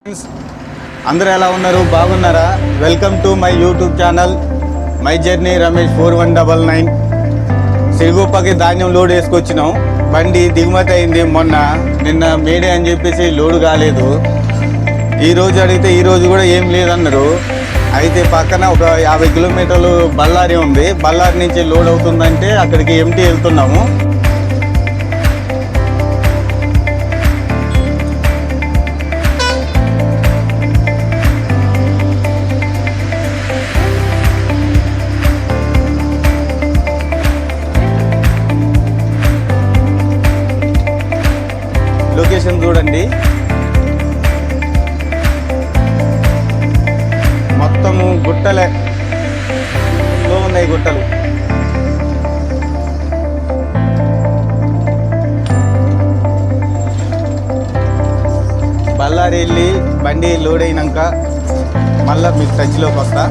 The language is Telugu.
అందరూ ఎలా ఉన్నారు? బాగున్నారా? Welcome to my YouTube channel my journey Ramesh 4199. సిరుగుప్పకి ధాన్యం లోడ్ వేసుకొచ్చినాం. బండి దిగుమతి అయింది నిన్న మేడే అని చెప్పేసి లోడ్ కాలేదు. ఈరోజు అడిగితే ఈరోజు కూడా ఏం లేదన్నారు. అయితే పక్కన ఒక 50 కిలోమీటర్లు బళ్ళారి ఉంది. బళ్ళారి నుంచి లోడ్ అవుతుందంటే అక్కడికి ఎంటీ వెళ్తున్నాము. లొకేషన్ చూడండి, మొత్తము గుట్టలే ఉన్నాయి గుట్టలు. బళ్ళారి వెళ్ళి బండి లోడ్ అయినాక మళ్ళీ మీకు టచ్లోకి వస్తా.